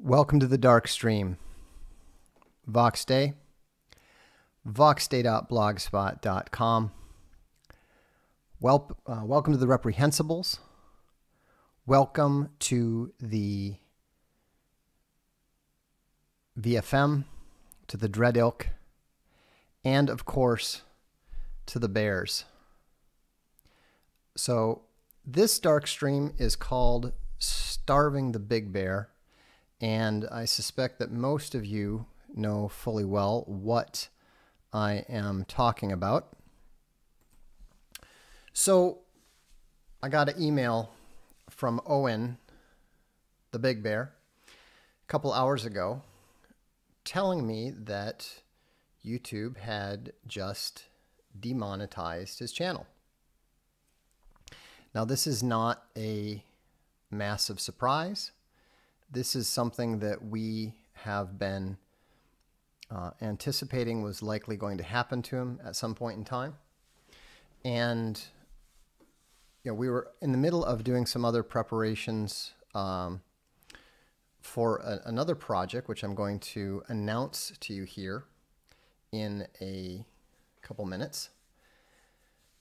Welcome to the Darkstream. Voxday, voxday.blogspot.com. Welcome to the Reprehensibles. Welcome to the VFM, to the Dread Ilk, and of course, to the Bears. So this Darkstream is called Starving the Big Bear, and I suspect that most of you know fully well what I am talking about. So I got an email from Owen, the Big Bear, a couple hours ago telling me that YouTube had just demonetized his channel. Now, this is not a massive surprise. This is something that we have been anticipating was likely going to happen to him at some point in time. And we were in the middle of doing some other preparations for another project, which I'm going to announce to you here in a couple minutes.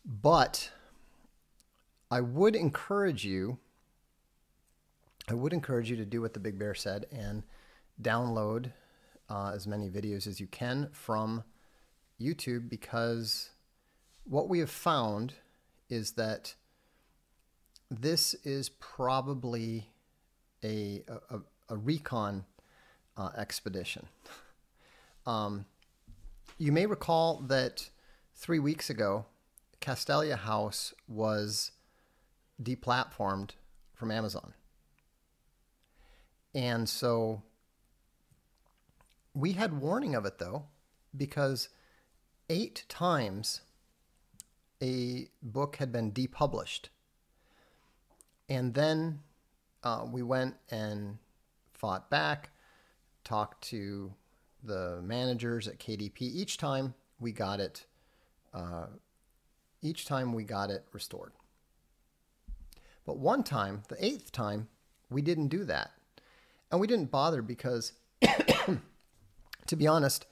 But I would encourage you to do what the Big Bear said and download as many videos as you can from YouTube, because what we have found is that this is probably a recon expedition. You may recall that 3 weeks ago, Castalia House was deplatformed from Amazon. And so we had warning of it, though, because 8 times a book had been depublished. And then we went and fought back, talked to the managers at KDP. Each time we got it restored. But one time, the 8th time, we didn't do that. And we didn't bother because, to be honest,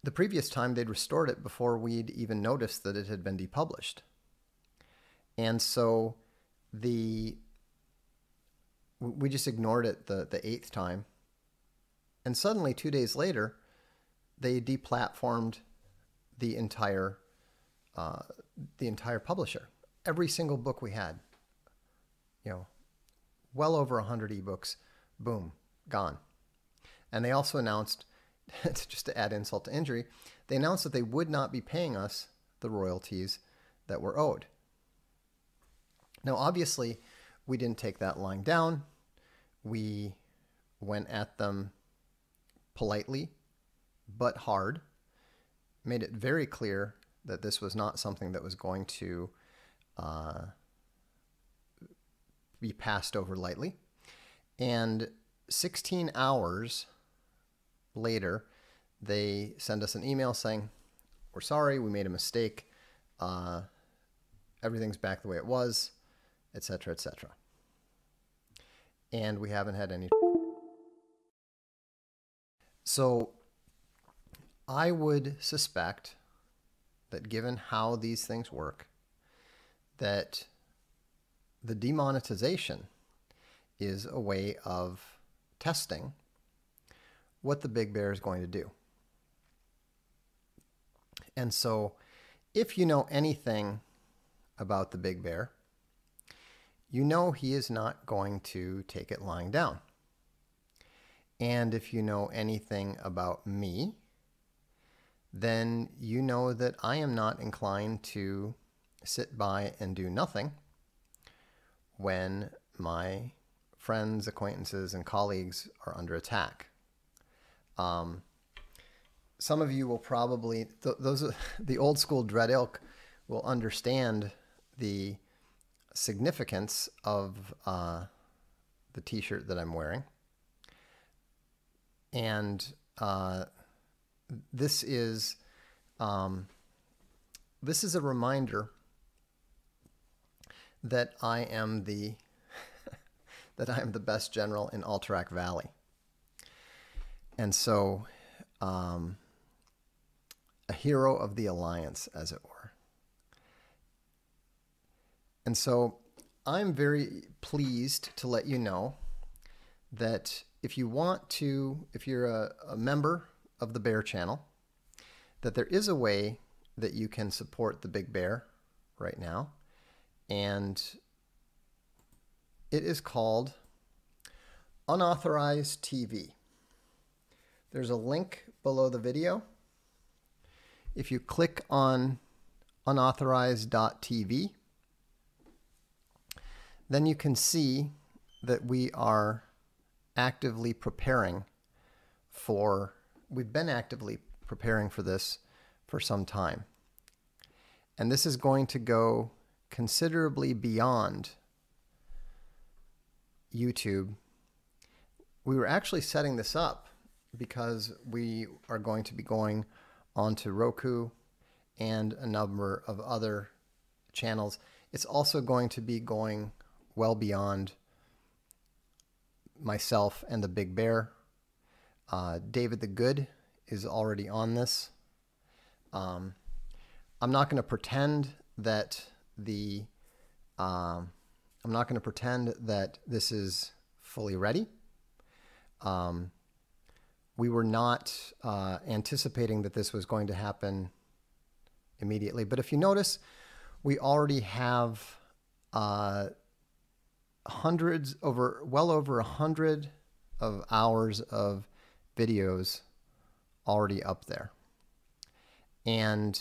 the previous time they'd restored it before we'd even noticed that it had been depublished. And so we just ignored it the 8th time. And suddenly, 2 days later, they deplatformed the entire publisher. Every single book we had, well over 100 ebooks, boom, gone. And they also announced, just to add insult to injury, they announced that they would not be paying us the royalties that were owed. Now, obviously, we didn't take that lying down. We went at them politely, but hard, made it very clear that this was not something that was going to be passed over lightly. And 16 hours later, they send us an email saying, "We're sorry, we made a mistake. Everything's back the way it was," etc., etc. And we haven't had any. So I would suspect that given how these things work, that the demonetization is a way of testing what the Big Bear is going to do. And so if you know anything about the Big Bear, you know he is not going to take it lying down. And if you know anything about me, then you know that I am not inclined to sit by and do nothing when my friends, acquaintances, and colleagues are under attack. Some of you will probably, the old school Dread Ilk will understand the significance of the t-shirt that I'm wearing. And this is a reminder that I am the best general in Alterac Valley. And so, a hero of the alliance, as it were. And so I'm very pleased to let you know that if you want to, if you're a member of the Bear channel, that there is a way that you can support the Big Bear right now. And it is called Unauthorized TV. There's a link below the video. If you click on unauthorized.tv, then you can see that we are actively preparing for, we've been actively preparing for this for some time. And this is going to go considerably beyond YouTube. We were actually setting this up because we are going to be going onto Roku and a number of other channels. It's also going to be going well beyond myself and the Big Bear. David the Good is already on this. I'm not going to pretend that I'm not going to pretend that this is fully ready. We were not anticipating that this was going to happen immediately. But if you notice, we already have well over 100 of hours of videos already up there. And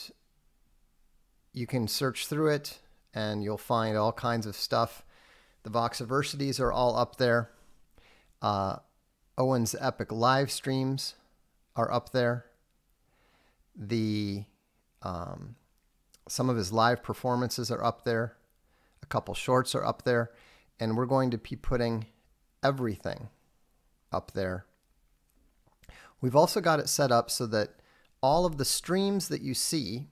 you can search through it and you'll find all kinds of stuff. The Voxiversities are all up there. Owen's epic live streams are up there. Some of his live performances are up there. A couple shorts are up there. And we're going to be putting everything up there. We've also got it set up so that all of the streams that you see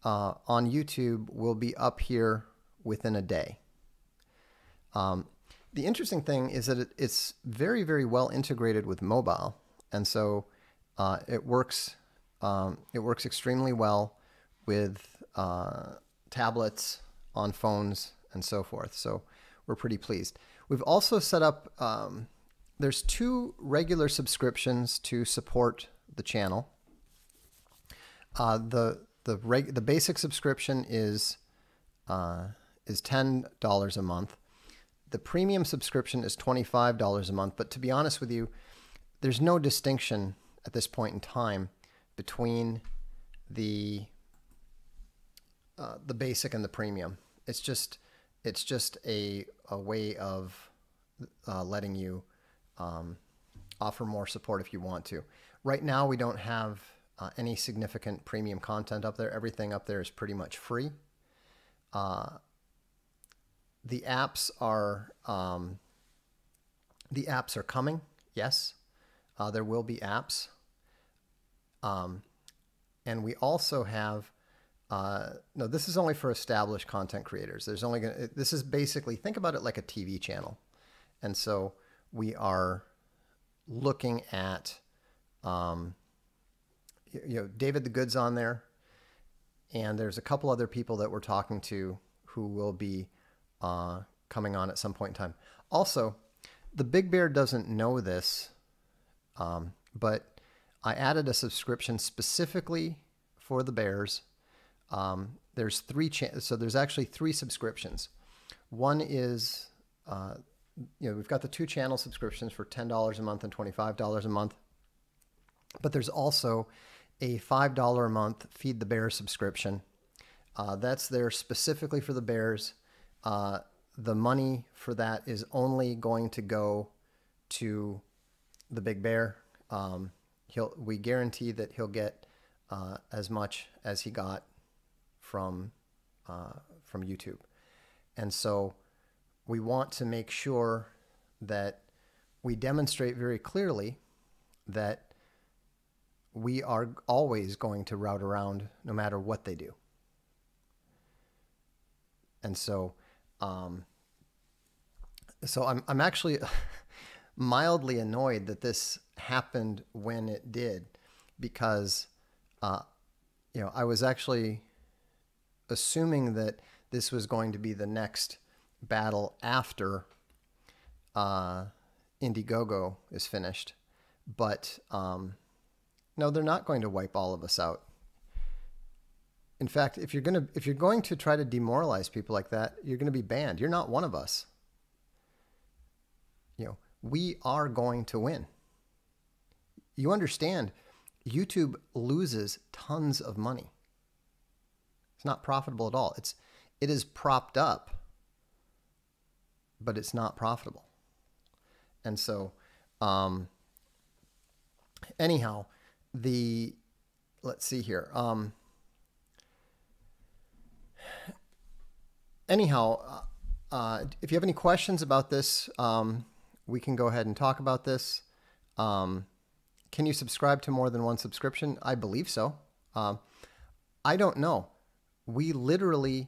on YouTube will be up here within a day. The interesting thing is that it's very, very well integrated with mobile, and so it works extremely well with tablets, on phones, and so forth. So we're pretty pleased. We've also set up, there's 2 regular subscriptions to support the channel. The basic subscription is $10 a month. The premium subscription is $25 a month. But to be honest with you, there's no distinction at this point in time between the basic and the premium. It's just a way of letting you offer more support if you want to. Right now, we don't have any significant premium content up there. Everything up there is pretty much free. The apps are coming. Yes, there will be apps, and we also have. No, this is only for established content creators. This is basically, think about it like a TV channel. And so we are looking at, David the Good's on there. And there's a couple other people that we're talking to who will be coming on at some point in time. Also, the Big Bear doesn't know this, but I added a subscription specifically for the Bears. There's there's actually 3 subscriptions. One is, we've got the 2 channel subscriptions for $10 a month and $25 a month. But there's also a $5 a month Feed the Bear subscription. That's there specifically for the Bears. The money for that is only going to go to the Big Bear. We guarantee that he'll get as much as he got from YouTube. And so we want to make sure that we demonstrate very clearly that we are always going to route around no matter what they do. And so I'm actually mildly annoyed that this happened when it did, because I was actually assuming that this was going to be the next battle after Indiegogo is finished. But no, they're not going to wipe all of us out. In fact, if you're going to try to demoralize people like that, you're going to be banned. You're not one of us. We are going to win. You understand, YouTube loses tons of money. It's not profitable at all. It is propped up, but it's not profitable. And so, anyhow, let's see here. If you have any questions about this, we can go ahead and talk about this. Can you subscribe to more than one subscription? I believe so. I don't know. We literally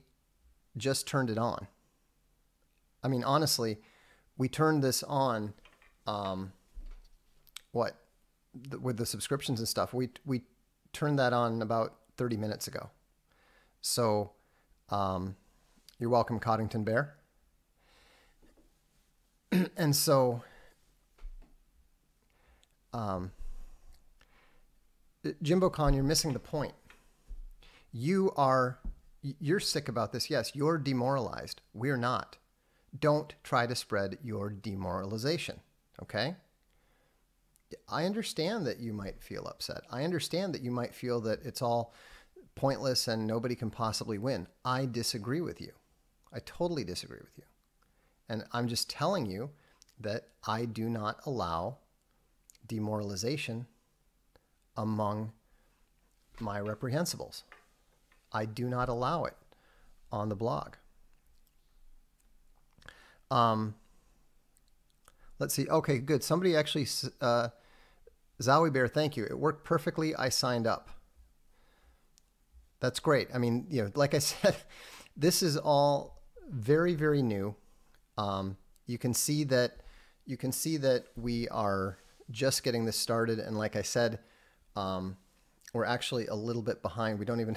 just turned it on. I mean, honestly, we turned this on, with the subscriptions and stuff. We turned that on about 30 minutes ago. So, you're welcome, Coddington Bear. And so, Jimbo Khan, you're missing the point. You're sick about this. Yes, you're demoralized. We're not. Don't try to spread your demoralization. Okay? I understand that you might feel upset. I understand that you might feel that it's all pointless and nobody can possibly win. I disagree with you. I totally disagree with you. And I'm just telling you that I do not allow demoralization among my reprehensibles. I do not allow it on the blog. Let's see. Okay, good. Somebody actually, Zowie Bear, thank you. It worked perfectly. I signed up. That's great. I mean, like I said, this is all very, very new. You can see that we are just getting this started, and like I said, we're actually a little bit behind. We don't even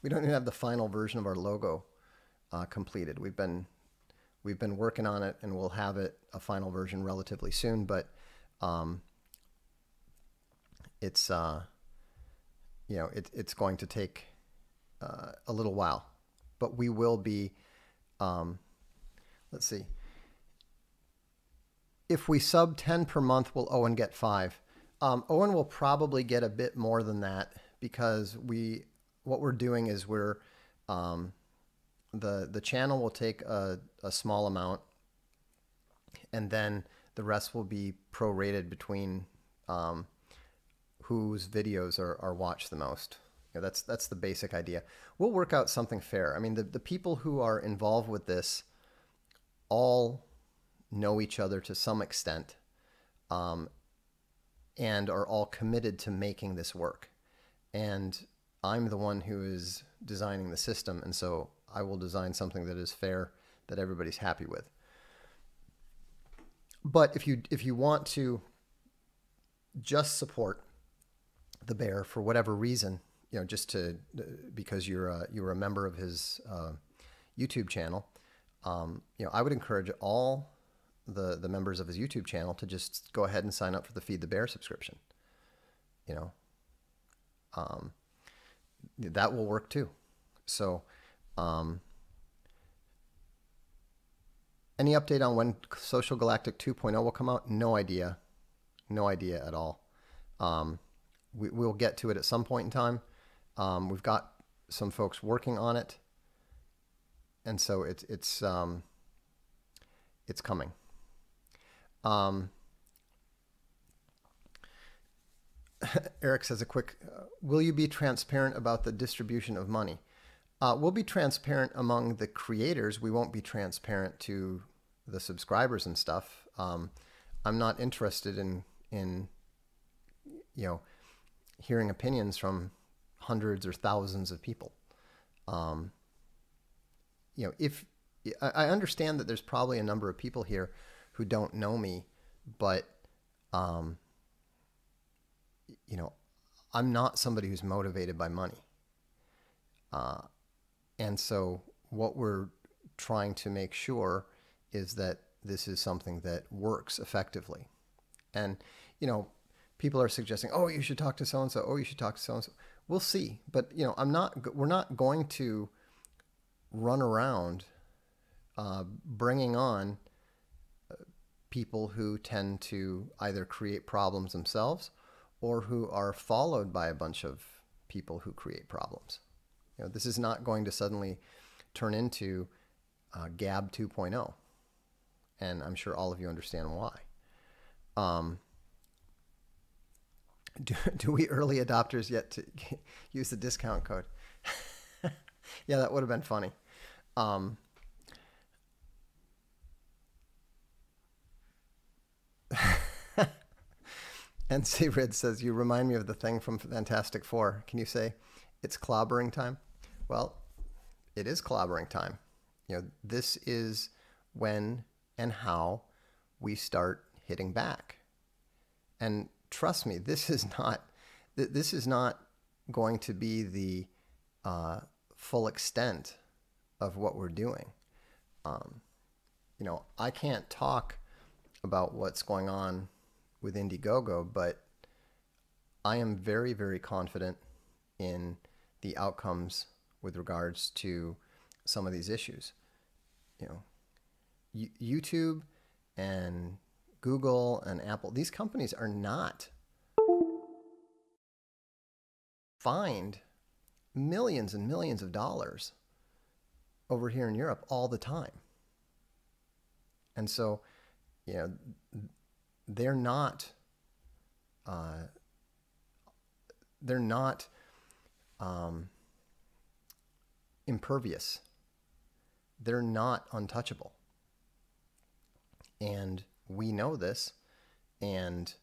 have the final version of our logo completed. We've been working on it, and we'll have a final version relatively soon. But it's it's going to take a little while. But we will be. Let's see. If we sub 10 per month, will Owen get 5? Owen will probably get a bit more than that, because what we're doing is the channel will take a small amount, and then the rest will be prorated between whose videos are watched the most. That's the basic idea. We'll work out something fair. I mean, the people who are involved with this all know each other to some extent, and are all committed to making this work. And I'm the one who is designing the system, and so I will design something that is fair, that everybody's happy with. But if you want to just support the bear for whatever reason, just because you're a member of his YouTube channel, I would encourage all the members of his YouTube channel to just go ahead and sign up for the Feed the Bear subscription. That will work too. So, any update on when Social Galactic 2.0 will come out? No idea. No idea at all. We'll get to it at some point in time. We've got some folks working on it, and so it's coming. Eric says will you be transparent about the distribution of money? We'll be transparent among the creators. We won't be transparent to the subscribers and stuff. I'm not interested in hearing opinions from hundreds or thousands of people. If I understand that there's probably a number of people here who don't know me, but you know, I'm not somebody who's motivated by money. And so what we're trying to make sure is that this is something that works effectively. And, you know, people are suggesting, oh, you should talk to so-and-so. Oh, you should talk to so-and-so. We'll see. But, you know, we're not going to run around bringing on people who tend to either create problems themselves or who are followed by a bunch of people who create problems. You know, this is not going to suddenly turn into Gab 2.0. And I'm sure all of you understand why. Do we early adopters yet to use the discount code? Yeah, that would have been funny. NC Rid says, you remind me of the thing from Fantastic Four. Can you say it's clobbering time? Well, it is clobbering time. You know, this is when and how we start hitting back. And trust me, this is not going to be the full extent of what we're doing. You know, I can't talk about what's going on with Indiegogo, but I am very, very confident in the outcomes with regards to some of these issues. You know, YouTube and Google and Apple, these companies are not fined millions and millions of dollars over here in Europe all the time. And so, you know, they're not impervious. They're not untouchable. And we know this. And,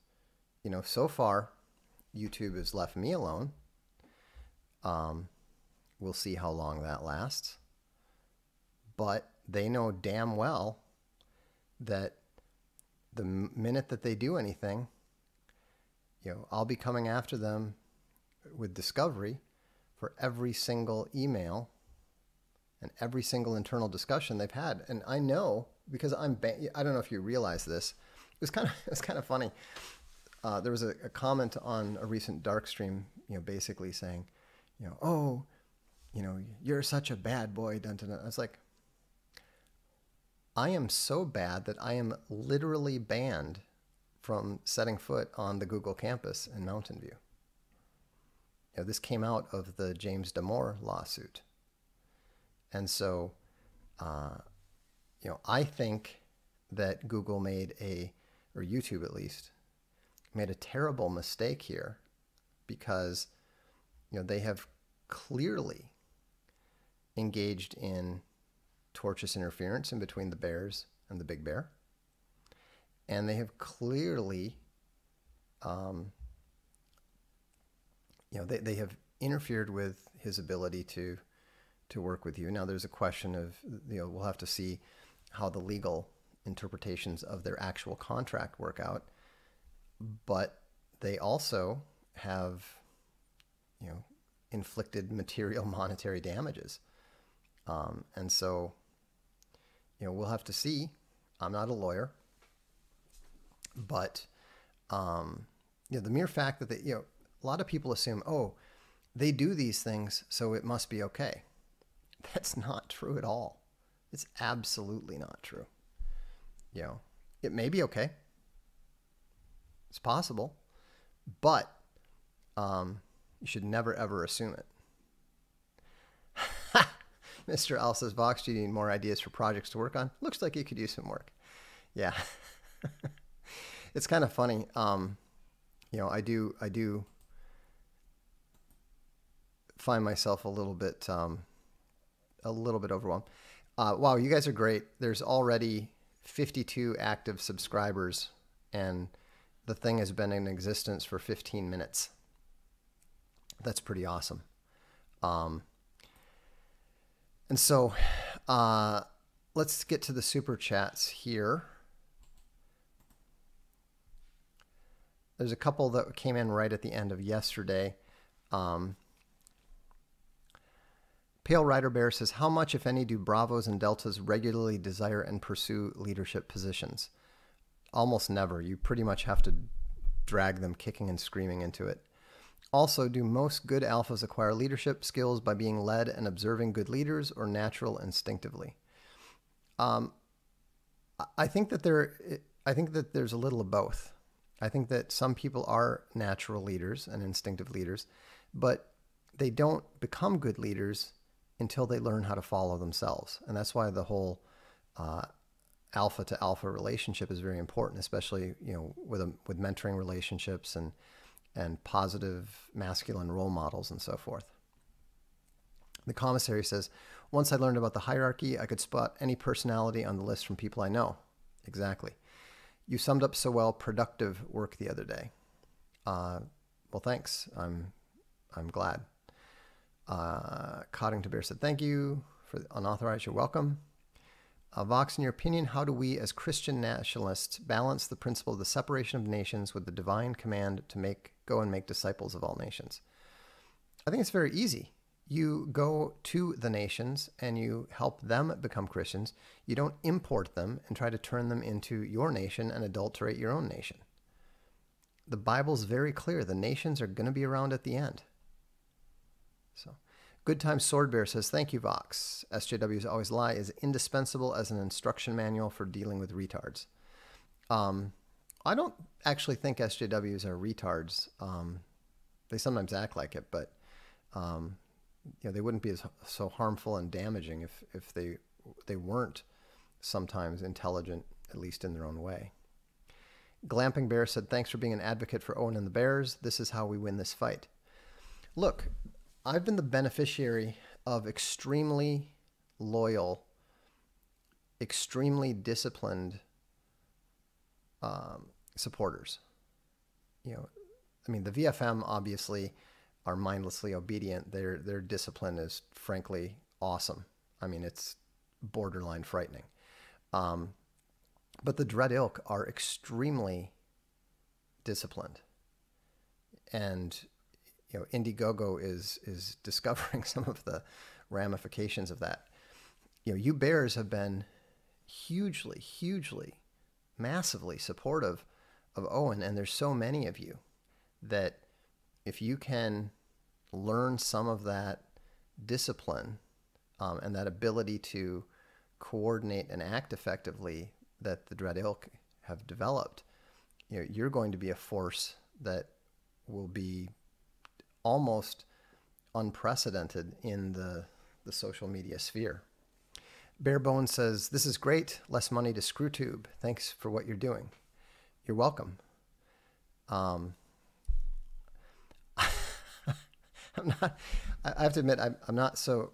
you know, so far, YouTube has left me alone. We'll see how long that lasts. But they know damn well that the minute that they do anything, you know, I'll be coming after them with discovery for every single email and every single internal discussion they've had. And I know, because I don't know if you realize this, it was kind of funny. There was a comment on a recent Darkstream, you know, basically saying, you know, oh, you know, you're such a bad boy. Dun, dun, dun. I was like, I am so bad that I am literally banned from setting foot on the Google campus in Mountain View. You know, this came out of the James Damore lawsuit. And so, you know, I think that Google or YouTube at least, made a terrible mistake here because, you know, they have clearly engaged in tortious interference in between the bears and the big bear. And they have clearly, you know, they have interfered with his ability to work with you. Now, there's a question of, you know, we'll have to see how the legal interpretations of their actual contract work out. But they also have, you know, inflicted material monetary damages. And so, you know, we'll have to see. I'm not a lawyer. But, you know, the mere fact that they, you know, a lot of people assume, oh, they do these things, so it must be okay. That's not true at all. It's absolutely not true. You know, it may be okay. It's possible, but you should never, ever assume it. Mr. Al says, Vox, do you need more ideas for projects to work on? Looks like you could use some work. Yeah. It's kind of funny. You know, I do find myself a little bit overwhelmed. Wow, you guys are great. There's already 52 active subscribers, and the thing has been in existence for 15 minutes. That's pretty awesome. And so let's get to the super chats here. There's a couple that came in right at the end of yesterday. Pale Rider Bear says, how much, if any, do Bravos and Deltas regularly desire and pursue leadership positions? Almost never. You pretty much have to drag them kicking and screaming into it. Also, do most good alphas acquire leadership skills by being led and observing good leaders, or natural instinctively? I think that there's a little of both. I think that some people are natural leaders and instinctive leaders, but they don't become good leaders until they learn how to follow themselves. And that's why the whole alpha to alpha relationship is very important, especially, with mentoring relationships and positive masculine role models and so forth. The commissary says, once I learned about the hierarchy, I could spot any personality on the list from people I know. Exactly. You summed up so well productive work the other day. Well, thanks. I'm glad. Coddington Bear said, thank you for the unauthorized. You're welcome. Vox, in your opinion, how do we as Christian nationalists balance the principle of the separation of nations with the divine command to go and make disciples of all nations? I think it's very easy. You go to the nations and you help them become Christians. You don't import them and try to turn them into your nation and adulterate your own nation. The Bible's very clear. The nations are going to be around at the end. So, Good Time Sword Bear says, thank you, Vox. SJWs Always Lie is indispensable as an instruction manual for dealing with retards. I don't actually think SJWs are retards. They sometimes act like it, but they wouldn't be so harmful and damaging if they weren't sometimes intelligent, at least in their own way. Glamping Bear said, thanks for being an advocate for Owen and the Bears. This is how we win this fight. Look, I've been the beneficiary of extremely loyal, extremely disciplined supporters. The VFM obviously are mindlessly obedient. Their discipline is frankly awesome. It's borderline frightening. But the Dread Ilk are extremely disciplined. And Indiegogo is discovering some of the ramifications of that. You Bears have been hugely, massively supportive of Owen, and there's so many of you that if you can learn some of that discipline and that ability to coordinate and act effectively that the Dread Ilk have developed, you're going to be a force that will be almost unprecedented in the social media sphere. Barebone says, this is great. Less money to ScrewTube. Thanks for what you're doing. You're welcome. I have to admit, I'm not so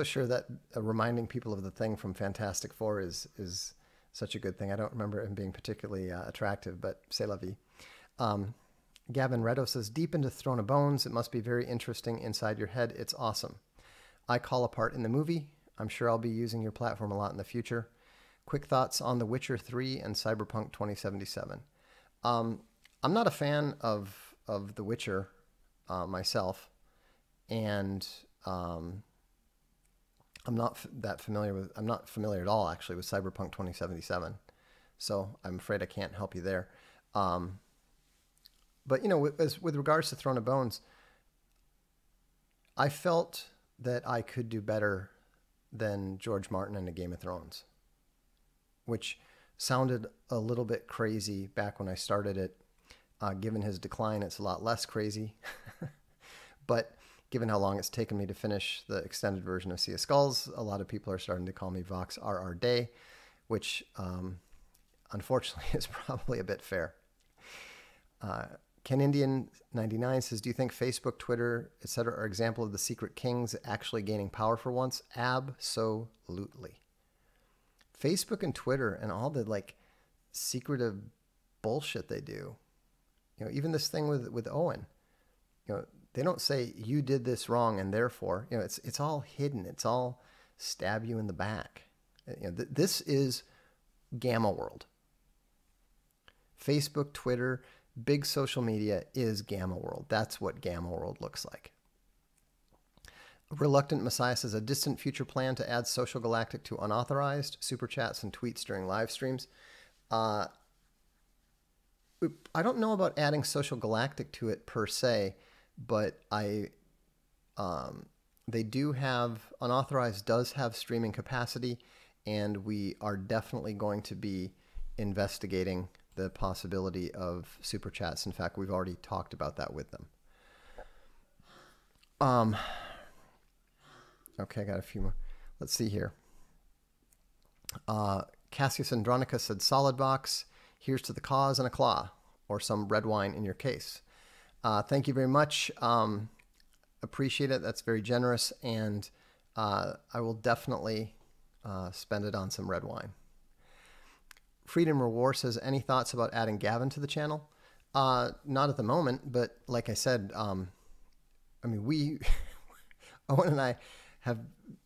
sure that reminding people of the thing from Fantastic Four is such a good thing. I don't remember him being particularly attractive, but c'est la vie. Gavin Reddo says, deep into Throne of Bones, it must be very interesting inside your head. It's awesome. I call a part in the movie. I'm sure I'll be using your platform a lot in the future. Quick thoughts on The Witcher 3 and Cyberpunk 2077. I'm not a fan of The Witcher myself, and I'm not familiar at all actually with Cyberpunk 2077. So I'm afraid I can't help you there. But with regards to Throne of Bones, I felt that I could do better than George Martin in A Game of Thrones, which sounded a little bit crazy back when I started it. Given his decline, it's a lot less crazy. But given how long it's taken me to finish the extended version of Sea of Skulls, a lot of people are starting to call me Vox RR Day, which unfortunately is probably a bit fair. Ken Indian 99 says, do you think Facebook, Twitter, etc. are example of the secret kings actually gaining power for once? Absolutely. Facebook and Twitter and all the secretive bullshit they do. Even this thing with Owen, they don't say you did this wrong and therefore, it's all hidden. It's all stab you in the back. This is Gamma World. Facebook, Twitter, Big social media is Gamma World. That's what Gamma World looks like. Reluctant Messiah says a distant future plan to add Social Galactic to unauthorized super chats and tweets during live streams. I don't know about adding Social Galactic to it per se, but they do have, unauthorized does have streaming capacity, and we are definitely going to be investigating the possibility of super chats. In fact, we've already talked about that with them. Okay, I got a few more. Let's see here. Cassius Andronica said, solid box. Here's to the cause and a claw, or some red wine in your case. Thank you very much. Appreciate it. That's very generous, and I will definitely spend it on some red wine. Freedom Reward says, any thoughts about adding Gavin to the channel? Not at the moment, but like I said, I mean, Owen and I have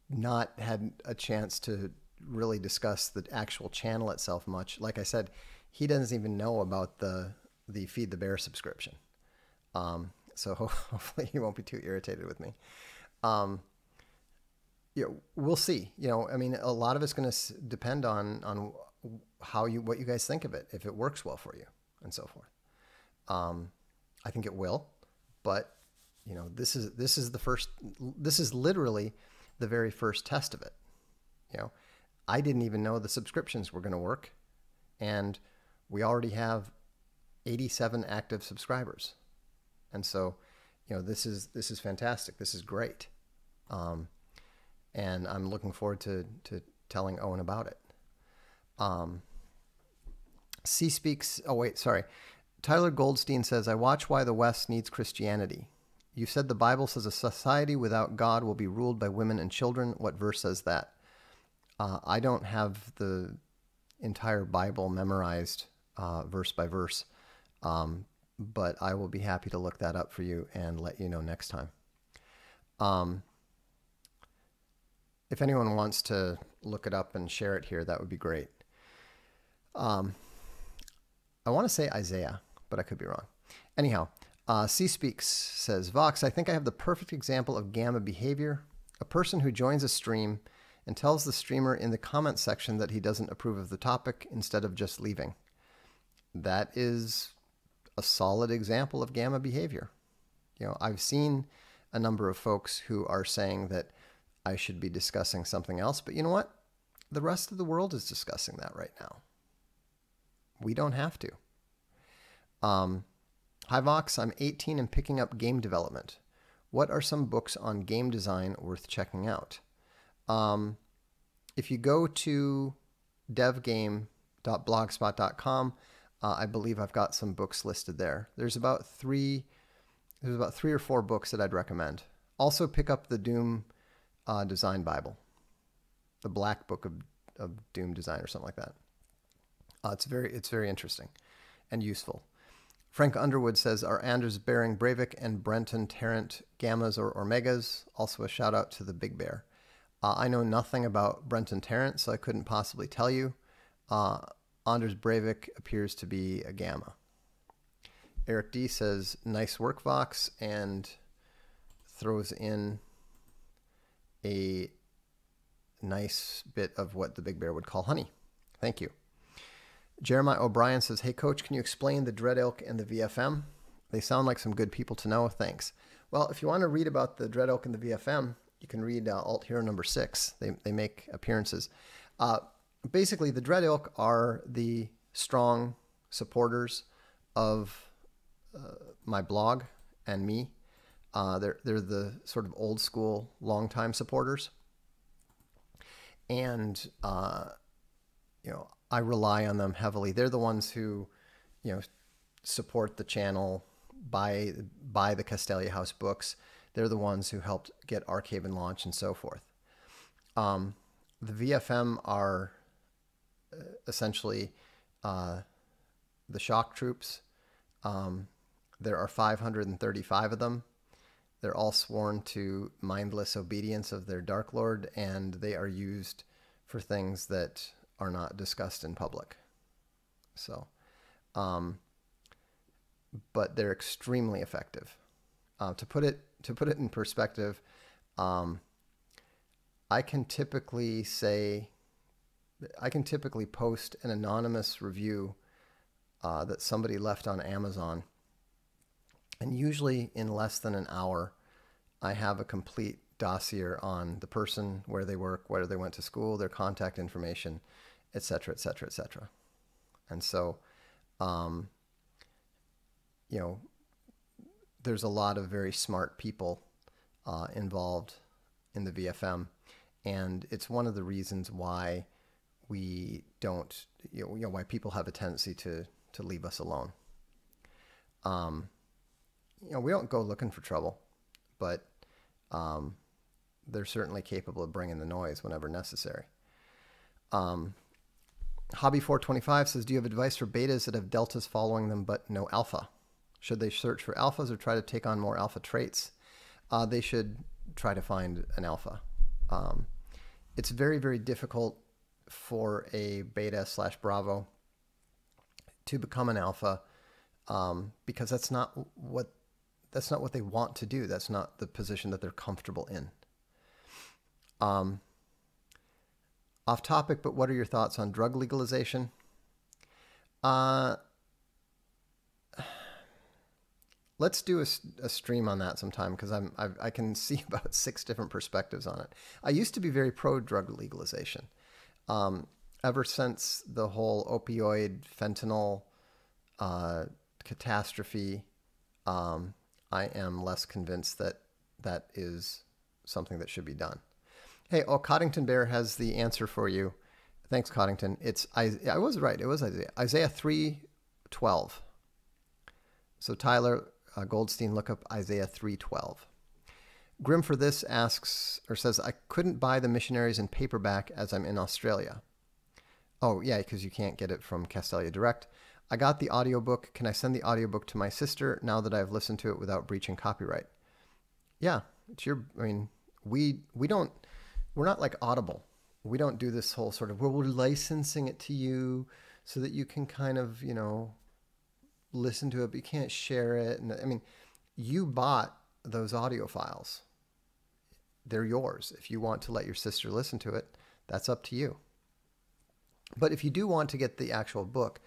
not had a chance to really discuss the actual channel itself much. Like I said, he doesn't even know about the Feed the Bear subscription. So hopefully he won't be too irritated with me. We'll see. I mean, a lot of it's going to depend on what you guys think of it, if it works well for you, and so forth. I think it will, but this is literally the very first test of it. I didn't even know the subscriptions were going to work, and we already have 87 active subscribers. And so, this is fantastic. This is great. And I'm looking forward to telling Owen about it. C Speaks. Oh, wait, sorry. Tyler Goldstein says, I watch Why the West Needs Christianity. You said the Bible says a society without God will be ruled by women and children. What verse says that? I don't have the entire Bible memorized verse by verse, but I will be happy to look that up for you and let you know next time. If anyone wants to look it up and share it here, that would be great. I want to say Isaiah, but I could be wrong. Anyhow, C Speaks says, Vox, I think I have the perfect example of gamma behavior. A person who joins a stream and tells the streamer in the comment section that he doesn't approve of the topic instead of just leaving. That is a solid example of gamma behavior. I've seen a number of folks who are saying that I should be discussing something else, but you know what? The rest of the world is discussing that right now. We don't have to. Hi Vox, I'm 18 and picking up game development. What are some books on game design worth checking out? If you go to devgame.blogspot.com, I believe I've got some books listed there. There's about three or four books that I'd recommend. Also pick up the Doom Design Bible, the Black Book of Doom Design or something like that. It's very interesting and useful. Frank Underwood says, are Anders Bering Breivik and Brenton Tarrant gammas or omegas? Also a shout out to the Big Bear. I know nothing about Brenton Tarrant, so I couldn't possibly tell you. Anders Breivik appears to be a gamma. Eric D says, nice work, Vox, and throws in a nice bit of what the Big Bear would call honey. Thank you. Jeremiah O'Brien says, hey, Coach, can you explain the Dread Elk and the VFM? They sound like some good people to know. Thanks. Well, if you want to read about the Dread Elk and the VFM, you can read Alt Hero number 6. They make appearances. Basically, the Dread Elk are the strong supporters of my blog and me. They're the sort of old school, long-time supporters. And, I rely on them heavily. They're the ones who, support the channel, buy the Castelia House books. They're the ones who helped get Arkhaven launched and so forth. The VFM are essentially the shock troops. There are 535 of them. They're all sworn to mindless obedience of their Dark Lord, and they are used for things that are not discussed in public. So but they're extremely effective. To put it in perspective, I can typically post an anonymous review that somebody left on Amazon, and usually in less than an hour, I have a complete dossier on the person, where they work, where they went to school, their contact information, etc., etc., etc. And so, there's a lot of very smart people involved in the VFM, and it's one of the reasons why we don't, why people have a tendency to leave us alone. We don't go looking for trouble, but they're certainly capable of bringing the noise whenever necessary. Hobby 425 says, do you have advice for betas that have deltas following them but no alpha? Should they search for alphas or try to take on more alpha traits? They should try to find an alpha. It's very, very difficult for a beta/bravo to become an alpha because that's not what they want to do. That's not the position that they're comfortable in. Off topic, but what are your thoughts on drug legalization? Let's do a stream on that sometime, because I can see about 6 different perspectives on it. I used to be very pro drug legalization. Ever since the whole opioid fentanyl catastrophe, I am less convinced that that is something that should be done. Hey, Coddington Bear has the answer for you. Thanks, Coddington. I was right. It was Isaiah 3:12. So Tyler Goldstein, look up Isaiah 3:12. Grim for this asks, or says, I couldn't buy the Missionaries in paperback as I'm in Australia. Oh, yeah, because you can't get it from Castelia Direct. I got the audiobook. Can I send the audiobook to my sister now that I've listened to it without breaching copyright? Yeah, we're not like Audible. We don't do this whole sort of, well, we're licensing it to you so that you can kind of, listen to it, but you can't share it. And you bought those audio files. They're yours. If you want to let your sister listen to it, that's up to you. But if you do want to get the actual book,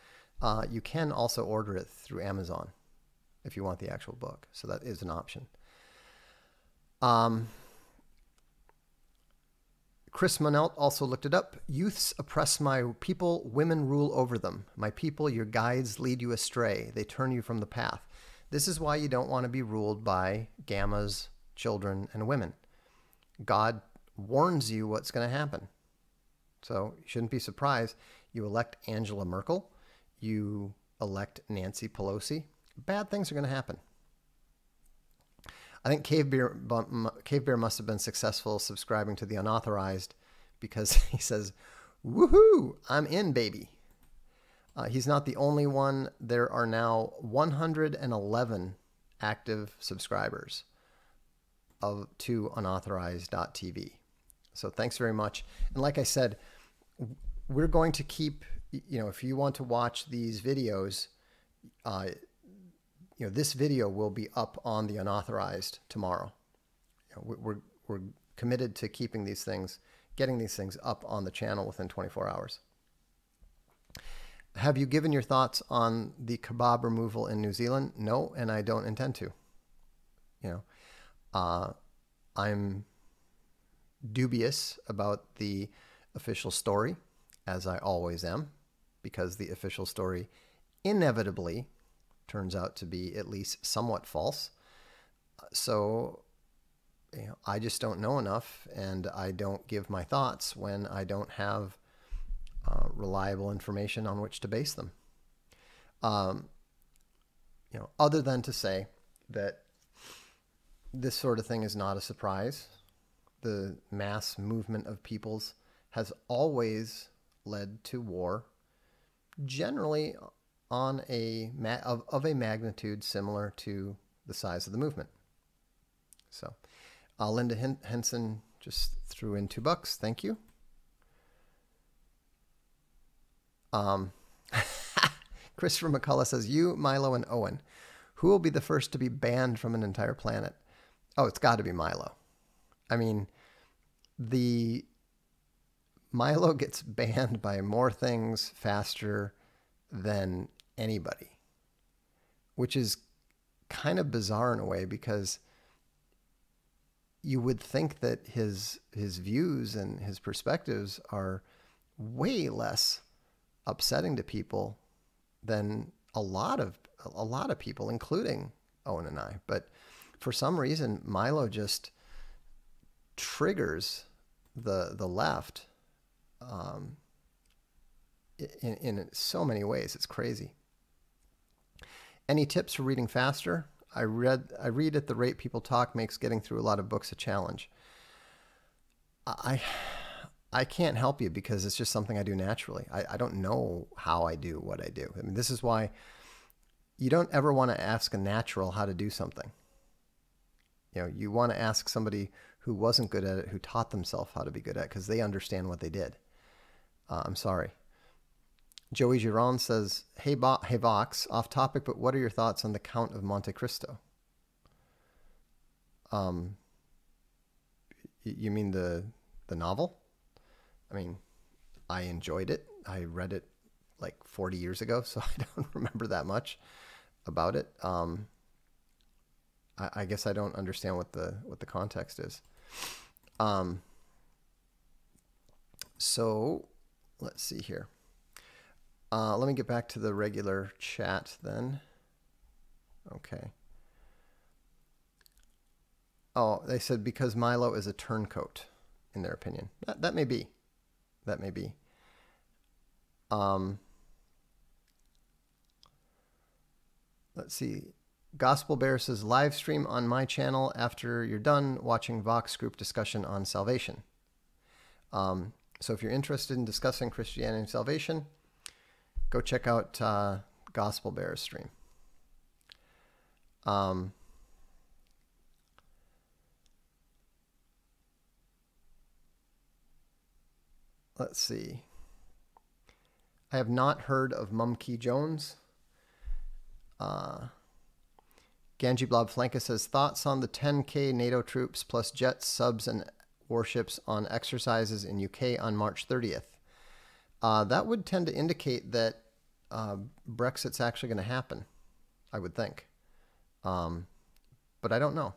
you can also order it through Amazon if you want the actual book. So that is an option. Chris Monelt also looked it up. Youths oppress my people, women rule over them. My people, your guides lead you astray. They turn you from the path. This is why you don't want to be ruled by gammas, children, and women. God warns you what's going to happen. So you shouldn't be surprised. You elect Angela Merkel. You elect Nancy Pelosi. Bad things are going to happen. I think Cave Bear must have been successful subscribing to the unauthorized, because he says, woohoo, I'm in, baby. He's not the only one. There are now 111 active subscribers to unauthorized.tv. So thanks very much. And like I said, we're going to keep, if you want to watch these videos, this video will be up on the unauthorized tomorrow. We're committed to keeping these things, getting these things up on the channel within 24 hours. Have you given your thoughts on the kebab removal in New Zealand? No, and I don't intend to. I'm dubious about the official story, as I always am, because the official story inevitably turns out to be at least somewhat false. So, I just don't know enough, and I don't give my thoughts when I don't have reliable information on which to base them. Other than to say that this sort of thing is not a surprise. The mass movement of peoples has always led to war, generally on of a magnitude similar to the size of the movement. So, Linda Henson just threw in $2. Thank you. Christopher McCullough says, you, Milo, and Owen, Who will be the first to be banned from an entire planet? Oh, it's got to be Milo. I mean, the Milo gets banned by more things faster than anybody, which is kind of bizarre in a way, because you would think that his views and his perspectives are way less upsetting to people than a lot of people, including Owen and I. But for some reason, Milo just triggers the left in so many ways. It's crazy. Any tips for reading faster? I read at the rate people talk makes getting through a lot of books a challenge. I can't help you, because it's just something I do naturally. I don't know how I do what I do. I mean, this is why you don't ever want to ask a natural how to do something. You know, you want to ask somebody who wasn't good at it, who taught themselves how to be good at it, because they understand what they did. I'm sorry. Joey Giron says, hey Vox, off topic, but what are your thoughts on the Count of Monte Cristo? You mean the novel? I mean, I enjoyed it. I read it like 40 years ago, so I don't remember that much about it. I guess I don't understand what the context is. So let's see here. Let me get back to the regular chat then. Okay. Oh, they said because Milo is a turncoat, in their opinion. That may be. That may be. Let's see. Gospel Bear says, live stream on my channel after you're done watching Vox group discussion on salvation. So if you're interested in discussing Christianity and salvation, go check out Gospel Bear's stream. Let's see. I have not heard of Mumkey Jones. Ganji Blob Flanka says, thoughts on the 10K NATO troops plus jets, subs, and warships on exercises in UK on March 30th. That would tend to indicate that Brexit's actually going to happen, I would think. But I don't know.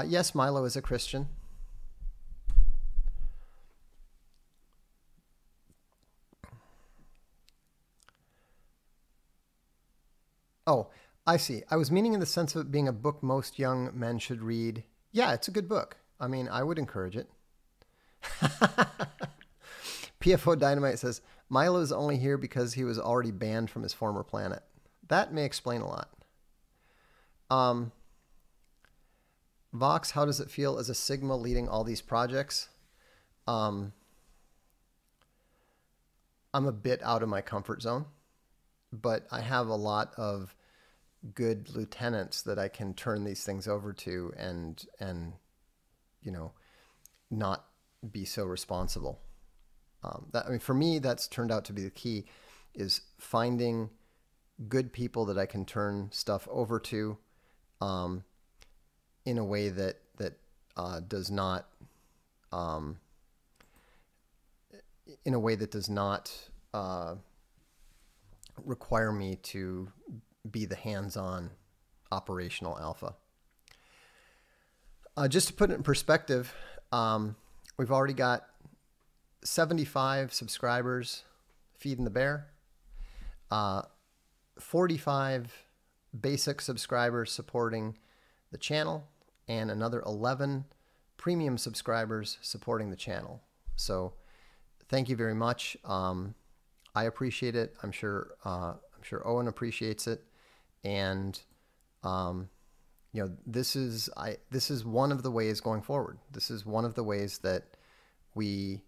Yes, Milo is a Christian. Oh, I see. I was meaning in the sense of it being a book most young men should read. Yeah, it's a good book. I mean, I would encourage it. PFO Dynamite says, Milo is only here because he was already banned from his former planet. That may explain a lot. Vox, how does it feel as a Sigma leading all these projects? I'm a bit out of my comfort zone, but I have a lot of good lieutenants that I can turn these things over to and you know, not be so responsible. I mean, for me, that's turned out to be the key, is finding good people that I can turn stuff over to in a way that does not require me to be the hands-on operational alpha. Just to put it in perspective, we've already got 75 subscribers feeding the bear, 45 basic subscribers supporting the channel, and another 11 premium subscribers supporting the channel. So thank you very much. I appreciate it. I'm sure Owen appreciates it. And you know, this is one of the ways going forward. This is one of the ways that we,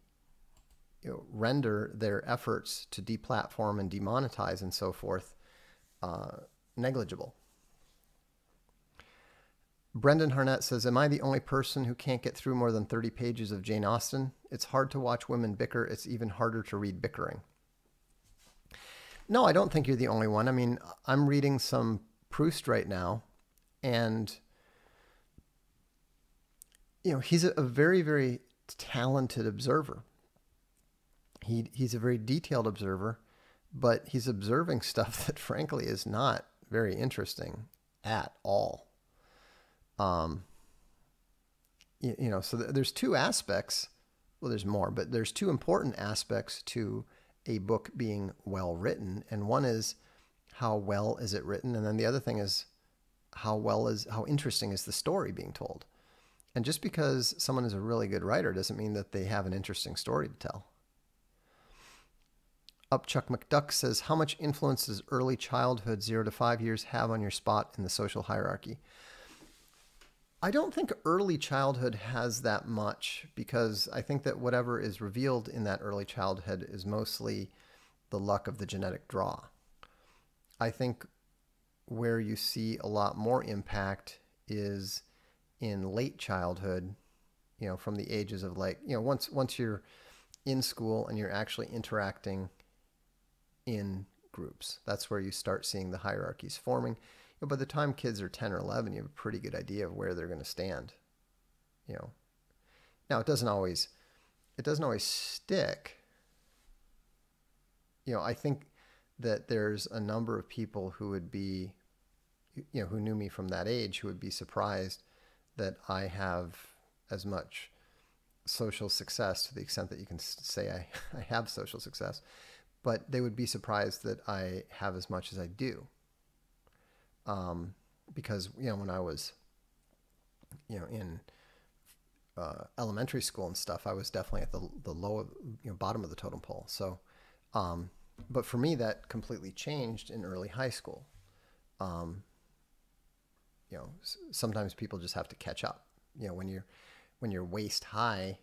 you know, render their efforts to deplatform and demonetize and so forth negligible. Brendan Harnett says, am I the only person who can't get through more than 30 pages of Jane Austen? It's hard to watch women bicker. It's even harder to read bickering. No, I don't think you're the only one. I mean, I'm reading some Proust right now, and he's a very, very talented observer. He's a very detailed observer, but he's observing stuff that frankly is not very interesting at all. So there's two aspects. Well, there's more, but there's two important aspects to a book being well written, and one is how well is it written, and then the other thing is how interesting is the story being told. And just because someone is a really good writer doesn't mean that they have an interesting story to tell. Upchuck McDuck says, how much influence does early childhood, 0 to 5 years, have on your spot in the social hierarchy? I don't think early childhood has that much, because I think that whatever is revealed in that early childhood is mostly the luck of the genetic draw. I think where you see a lot more impact is in late childhood, from the ages of once you're in school and you're actually interacting in groups. That's where you start seeing the hierarchies forming. By the time kids are 10 or 11, you have a pretty good idea of where they're going to stand. Now it doesn't always stick. I think that there's a number of people who would be, who knew me from that age, who would be surprised that I have as much social success, to the extent that you can say I have social success, but they would be surprised that I have as much as I do. Because, when I was, in elementary school and stuff, I was definitely at the low, bottom of the totem pole. So, but for me, that completely changed in early high school. Sometimes people just have to catch up. When you're waist high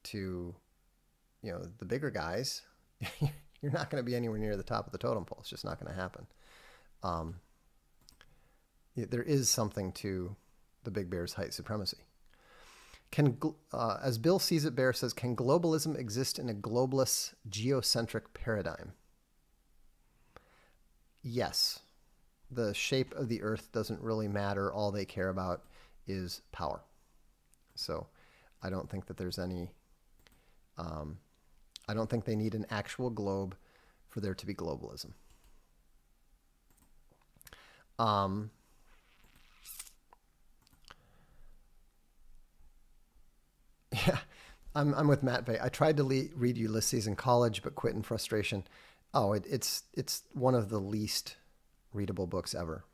to, the bigger guys, you're not going to be anywhere near the top of the totem pole. It's just not going to happen. There is something to the big bear's height supremacy. As Bill Sees It Bear says, can globalism exist in a globalist geocentric paradigm? Yes. The shape of the earth doesn't really matter. All they care about is power. So I don't think that there's any, I don't think they need an actual globe for there to be globalism. Yeah, I'm with Matt Bay. I tried to read Ulysses in college, but quit in frustration. Oh, it's one of the least readable books ever.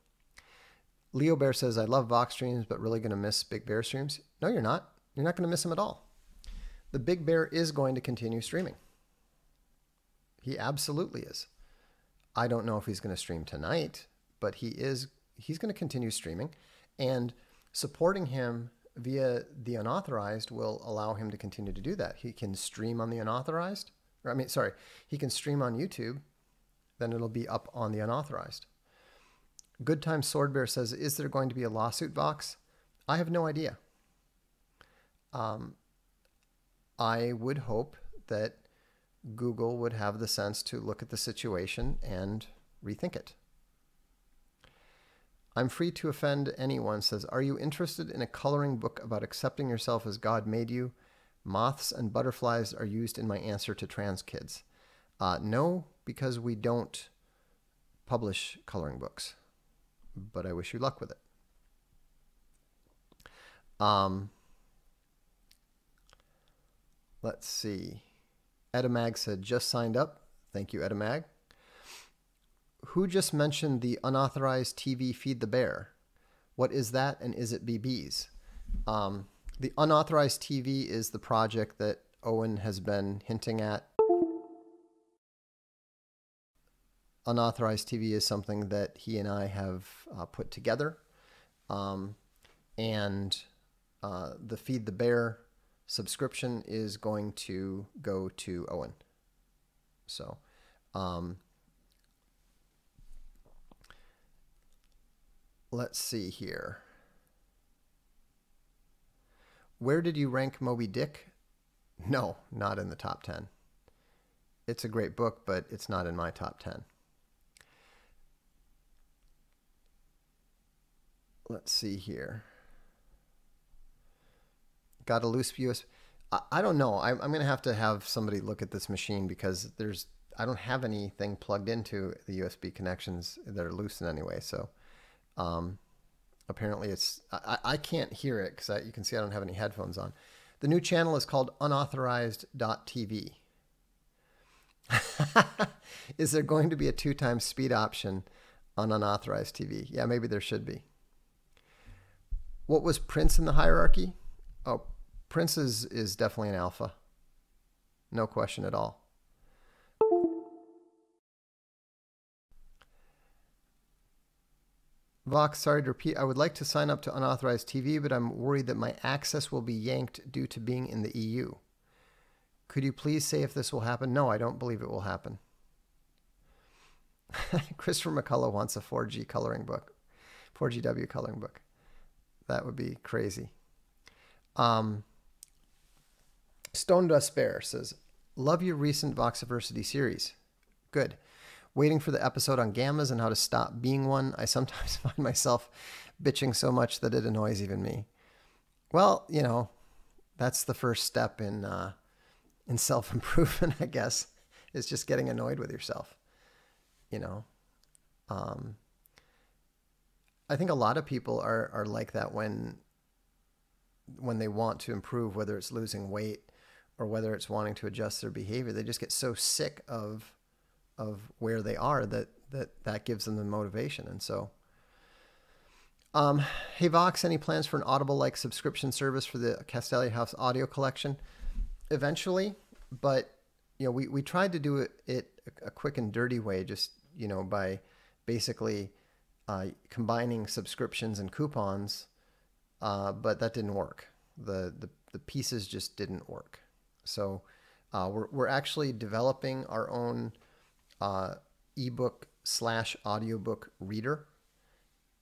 Leo Bear says, I love Vox streams, but really going to miss Big Bear streams. No, you're not. You're not going to miss them at all. The Big Bear is going to continue streaming. He absolutely is. I don't know if he's going to stream tonight, but he's going to continue streaming, and supporting him via the unauthorized will allow him to continue to do that. He can stream on the unauthorized, he can stream on YouTube, then it'll be up on the unauthorized. Good Time Sword Bear says, is there going to be a lawsuit, Vox? I have no idea. I would hope that Google would have the sense to look at the situation and rethink it. I'm free to offend anyone says, are you interested in a coloring book about accepting yourself as God made you? Moths and butterflies are used in my answer to trans kids. No, because we don't publish coloring books, but I wish you luck with it. Let's see. Edamag said, just signed up. Thank you, Edamag. Who just mentioned the unauthorized TV Feed the Bear? What is that, and is it BBs? The unauthorized TV is the project that Owen has been hinting at. Unauthorized TV is something that he and I have put together. And the Feed the Bear subscription is going to go to Owen. So, let's see here. Where did you rank Moby Dick? No, not in the top 10. It's a great book, but it's not in my top 10. let's see here. Got a loose USB. I don't know. I'm going to have somebody look at this machine because I don't have anything plugged into the USB connections that are loose in any way. So apparently I can't hear it because you can see I don't have any headphones on. The new channel is called unauthorized.tv. Is there going to be a 2x speed option on unauthorized TV? Yeah, maybe there should be. What was Prince in the hierarchy? Oh, Prince is definitely an alpha. No question at all. Vox, sorry to repeat, I would like to sign up to unauthorized TV, but I'm worried that my access will be yanked due to being in the EU. Could you please say if this will happen? No, I don't believe it will happen. Christopher McCullough wants a 4G coloring book, 4GW coloring book. That would be crazy. Stone Dust Bear says, love your recent Voxiversity series. Good. Waiting for the episode on gammas and how to stop being one. I sometimes find myself bitching so much that it annoys even me. Well, you know, that's the first step in self-improvement, I guess, is just getting annoyed with yourself. You know, I think a lot of people are like that when they want to improve, whether it's losing weight or whether it's wanting to adjust their behavior. They just get so sick of where they are that gives them the motivation. And so, hey Vox, any plans for an Audible-like subscription service for the Castalia House audio collection? Eventually, but you know, we tried to do it a quick and dirty way, just, you know, by basically combining subscriptions and coupons, but that didn't work. The pieces just didn't work. So we're actually developing our own ebook / audiobook reader,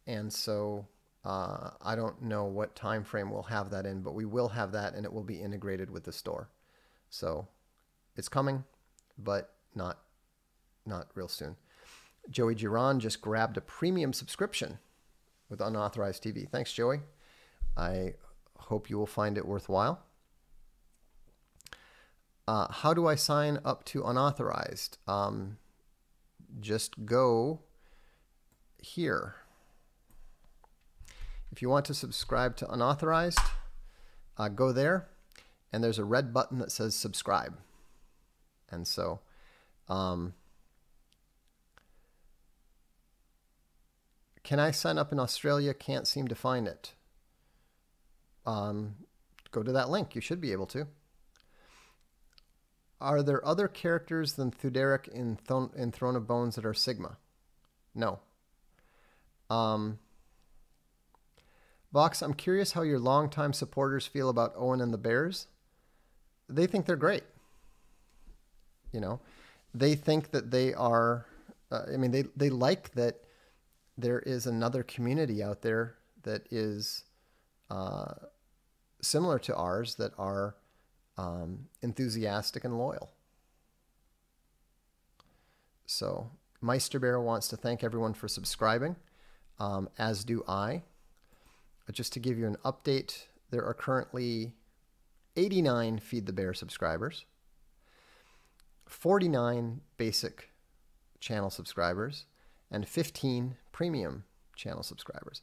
and so I don't know what time frame we'll have that in, but we will have that, and it will be integrated with the store. So it's coming, but not real soon. Joey Giron just grabbed a premium subscription with Unauthorized TV. Thanks, Joey. I hope you will find it worthwhile. How do I sign up to Unauthorized? Just go here. If you want to subscribe to Unauthorized, go there, and there's a red button that says subscribe. And so can I sign up in Australia? Can't seem to find it. Go to that link. You should be able to. Are there other characters than Thuderic in Throne of Bones that are Sigma? No. Vox, I'm curious how your longtime supporters feel about Owen and the Bears. They think they're great. You know, they think that they are, I mean, they like that there is another community out there that is similar to ours, that are enthusiastic and loyal. So Meisterbear wants to thank everyone for subscribing, as do I. Just to give you an update, there are currently 89 Feed the Bear subscribers, 49 basic channel subscribers, and 15 premium channel subscribers.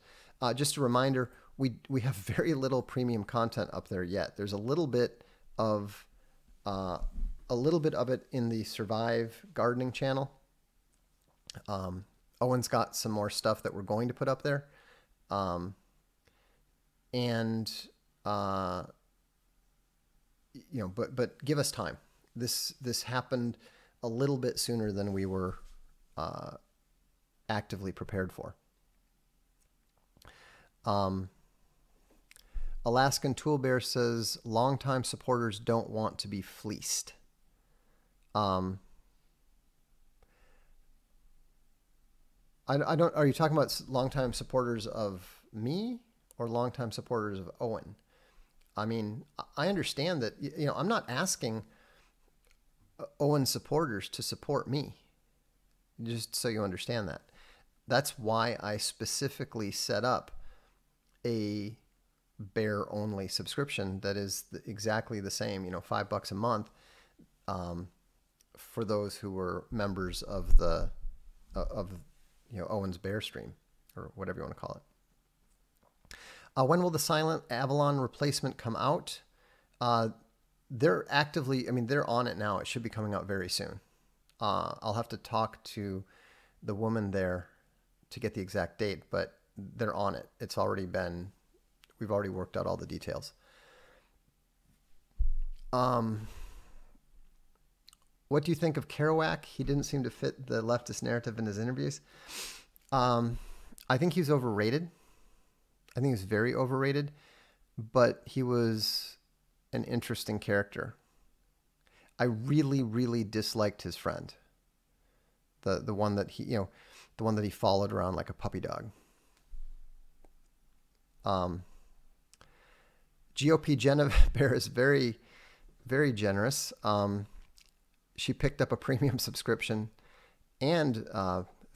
Just a reminder, we have very little premium content up there yet. There's a little bit of it in the Survive gardening channel. Owen's got some more stuff that we're going to put up there. You know, but give us time. This happened a little bit sooner than we were actively prepared for. Alaskan Tool Bear says longtime supporters don't want to be fleeced. I don't. Are you talking about longtime supporters of me or longtime supporters of Owen? I mean, I understand that, you know, I'm not asking Owen supporters to support me, just so you understand that. That's why I specifically set up a bear only subscription that is exactly the same, $5 a month, for those who were members of the Owen's Bear Stream, or whatever you want to call it. When will the Silent Avalon replacement come out? They're on it now. It should be coming out very soon. I'll have to talk to the woman there to get the exact date, but they're on it. We've already worked out all the details. What do you think of Kerouac? He didn't seem to fit the leftist narrative in his interviews. I think he's overrated. I think he's very overrated, but he was an interesting character. I really, really disliked his friend. The one that he followed around like a puppy dog. GOP Genevieve is very, very generous. She picked up a premium subscription and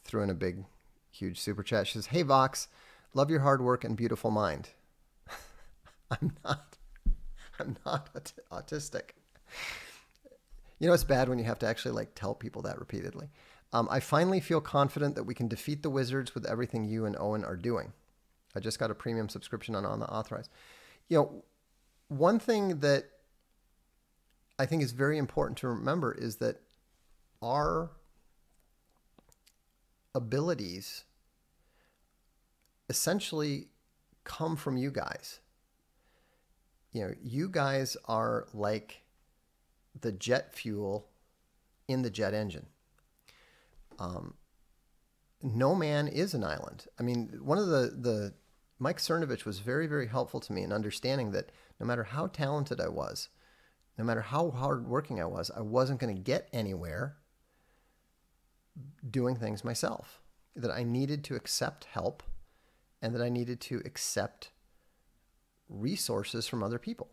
threw in a big, huge super chat. She says, "Hey Vox, love your hard work and beautiful mind." I'm not autistic. It's bad when you have to actually tell people that repeatedly. I finally feel confident that we can defeat the Wizards with everything you and Owen are doing. I just got a premium subscription on the authorized. One thing that I think is very important to remember is that our abilities essentially come from you guys. You guys are like the jet fuel in the jet engine. No man is an island. One of the Mike Cernovich was very, very helpful to me in understanding that no matter how talented I was, no matter how hardworking I wasn't going to get anywhere doing things myself. That I needed to accept help, and that I needed to accept resources from other people.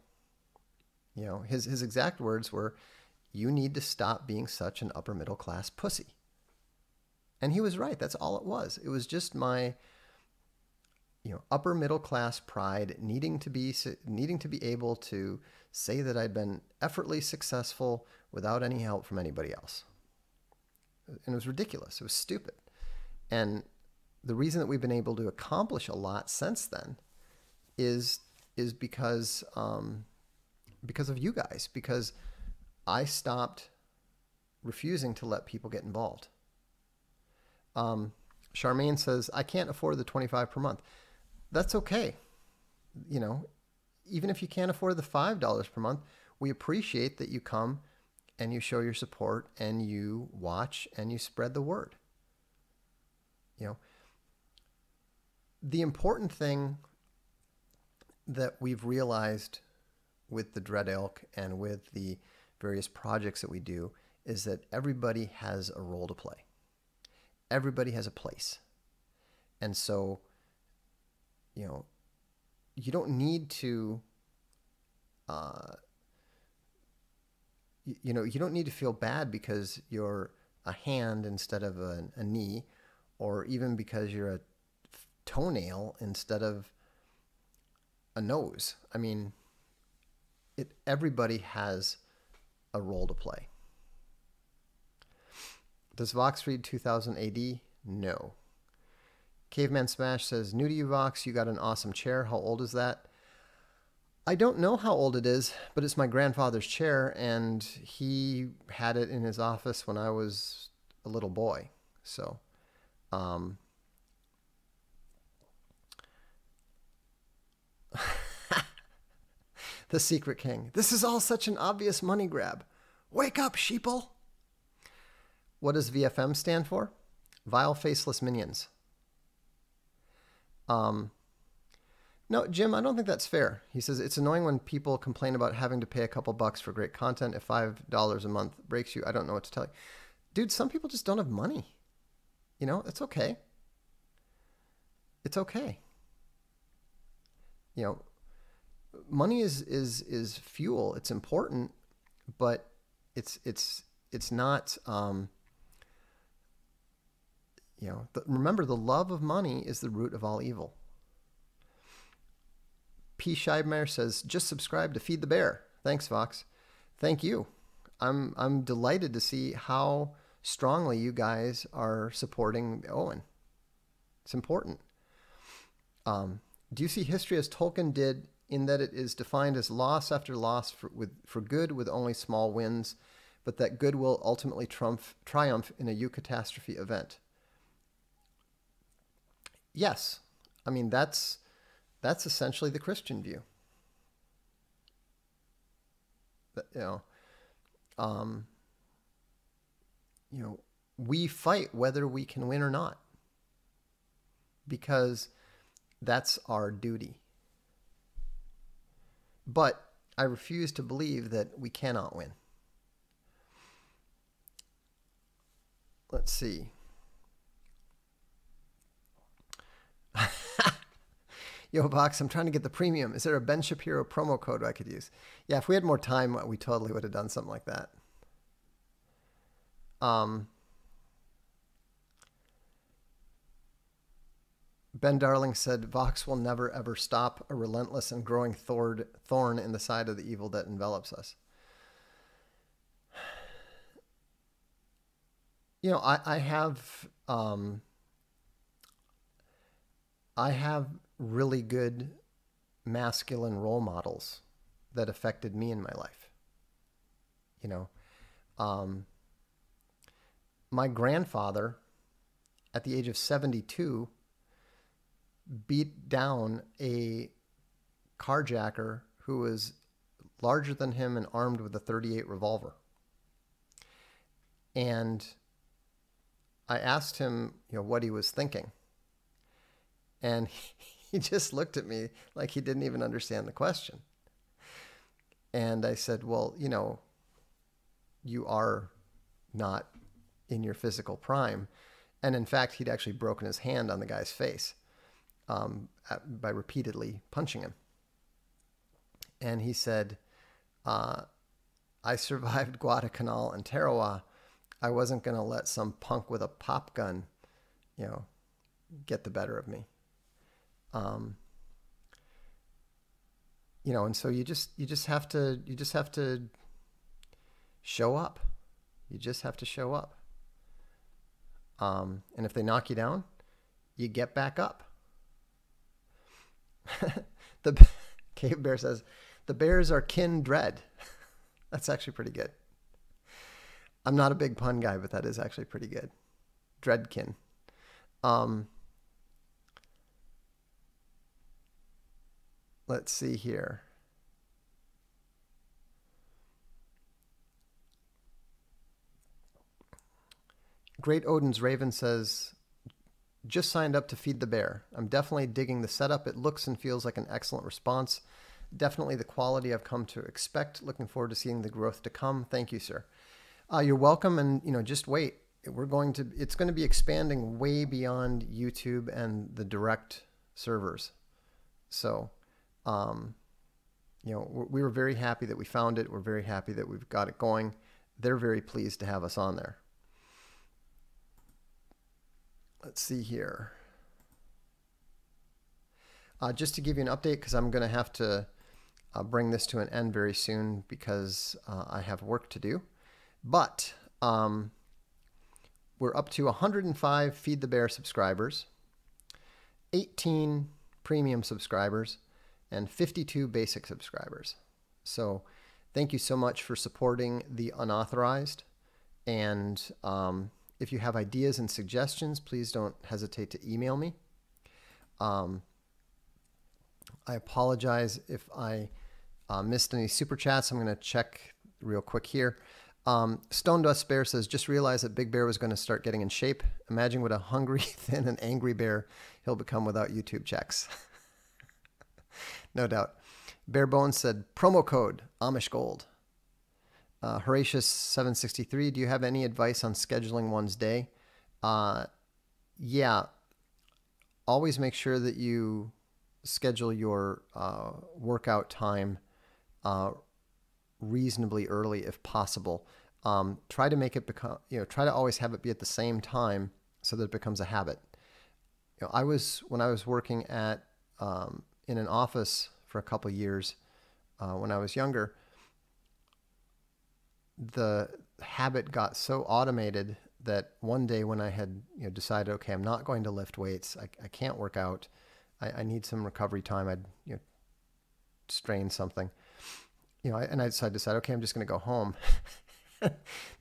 His exact words were, "You need to stop being such an upper middle class pussy." And he was right. That's all it was. It was just my upper middle class pride needing to be able to say that I'd been effortlessly successful without any help from anybody else. And it was ridiculous. It was stupid. And the reason that we've been able to accomplish a lot since then is because of you guys, because I stopped refusing to let people get involved. Charmaine says, "I can't afford the $25 per month." That's okay. Even if you can't afford the $5 per month, we appreciate that you come and you show your support and you watch and you spread the word. The important thing that we've realized with the Dread Elk and with the various projects that we do is that everybody has a role to play. Everybody has a place. And so, you don't need to, you don't need to feel bad because you're a hand instead of a knee, or even because you're a toenail instead of a nose. Everybody has a role to play. Does Vox read 2000 AD? No. Caveman Smash says, "New to you, Vox. You got an awesome chair. How old is that?" I don't know how old it is, but it's my grandfather's chair, and he had it in his office when I was a little boy. So, The Secret King. "This is all such an obvious money grab. Wake up, sheeple." What does VFM stand for? Vile Faceless Minions. No, Jim, I don't think that's fair. He says, "It's annoying when people complain about having to pay a couple bucks for great content. If $5 a month breaks you, I don't know what to tell you." Dude, some people just don't have money. It's okay. It's okay. Money is fuel. It's important, but it's not. Remember, the love of money is the root of all evil. P. Scheibmeier says, just subscribe to Feed the Bear. Thanks, Vox. Thank you. I'm delighted to see how strongly you guys are supporting Owen. It's important. Do you see history as Tolkien did, in that it is defined as loss after loss for good with only small wins, but that good will ultimately triumph in a eucatastrophe event? Yes. I mean, that's essentially the Christian view. We fight whether we can win or not, because that's our duty. But I refuse to believe that we cannot win. Let's see. Yo, Vox, I'm trying to get the premium. Is there a Ben Shapiro promo code I could use? Yeah, if we had more time, we totally would have done something like that. Ben Darling said, Vox will never ever stop a relentless and growing thorn in the side of the evil that envelops us. I have really good masculine role models that affected me in my life. My grandfather, at the age of 72, beat down a carjacker who was larger than him and armed with a .38 revolver. And I asked him, what he was thinking. And he just looked at me like he didn't even understand the question. And I said, well, you are not in your physical prime. And in fact, he'd actually broken his hand on the guy's face by repeatedly punching him. And he said, I survived Guadalcanal and Tarawa. I wasn't going to let some punk with a pop gun, get the better of me. And so you just have to show up. You just have to show up. And if they knock you down, you get back up. The Cave Bear says, the bears are kin dread. That's actually pretty good. I'm not a big pun guy, but that is actually pretty good. Dreadkin. Let's see here. Great Odin's Raven says, just signed up to Feed the Bear. I'm definitely digging the setup. It looks and feels like an excellent response. Definitely the quality I've come to expect. Looking forward to seeing the growth to come. Thank you, sir. You're welcome. And, just wait. It's going to be expanding way beyond YouTube and the direct servers. So, we were very happy that we found it. We're very happy that we've got it going. They're very pleased to have us on there. Let's see here. Just to give you an update, because I'm going to have to bring this to an end very soon because I have work to do. But we're up to 105 Feed the Bear subscribers, 18 premium subscribers, and 52 basic subscribers. So thank you so much for supporting the unauthorized. And if you have ideas and suggestions, please don't hesitate to email me. I apologize if I missed any super chats. I'm going to check real quick here. Stone Dust Bear says, just realized that Big Bear was going to start getting in shape. Imagine what a hungry, thin, and angry bear he'll become without YouTube checks. No doubt. Bare Bones said, promo code Amish Gold. Horatius 763, do you have any advice on scheduling one's day? Yeah. Always make sure that you schedule your workout time reasonably early if possible. Try to make it try to always have it be at the same time so that it becomes a habit. When I was working at in an office for a couple years when I was younger, the habit got so automated that one day when I had decided, okay, I'm not going to lift weights, I can't work out, I need some recovery time, I'd strain something, and I decided, okay, I'm just going to go home.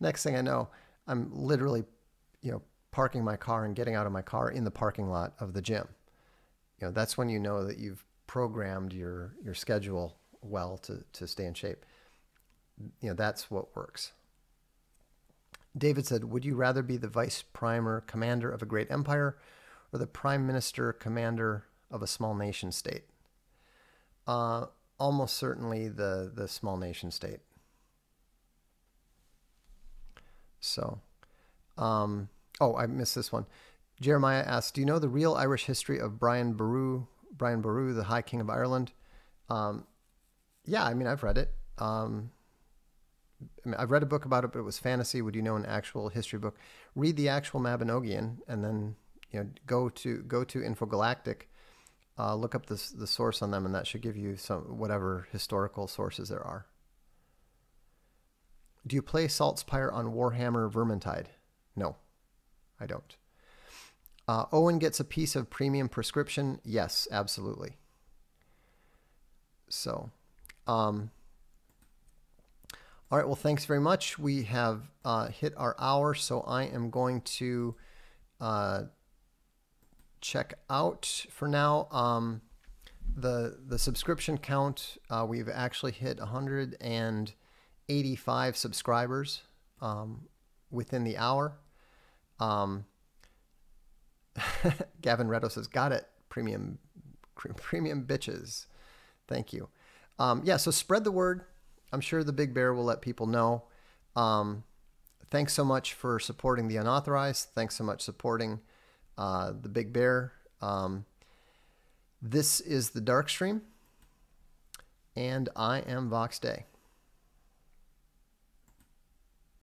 Next thing I know, I'm literally parking my car and getting out of my car in the parking lot of the gym. That's when you know that you've programmed your schedule well to stay in shape. That's what works. David said, would you rather be the vice primer commander of a great empire or the prime minister commander of a small nation state? Almost certainly the small nation state. So, oh, I missed this one. Jeremiah asked, do you know the real Irish history of Brian Boru, the High King of Ireland? Yeah, I mean, I've read it. I've read a book about it, but it was fantasy. Would you know an actual history book? Read the actual Mabinogion, and then go to Infogalactic, look up the source on them, and that should give you some whatever historical sources there are. Do you play Saltspire on Warhammer Vermintide? No, I don't. Owen gets a piece of premium prescription. Yes, absolutely. So, all right, well, thanks very much. We have hit our hour, so I am going to check out for now. The subscription count, we've actually hit 185 subscribers within the hour. Gavin Redo says, got it, premium bitches. Thank you. Yeah, so spread the word. I'm sure the Big Bear will let people know. Thanks so much for supporting the Unauthorized. Thanks so much supporting the Big Bear. This is the Darkstream, and I am Vox Day.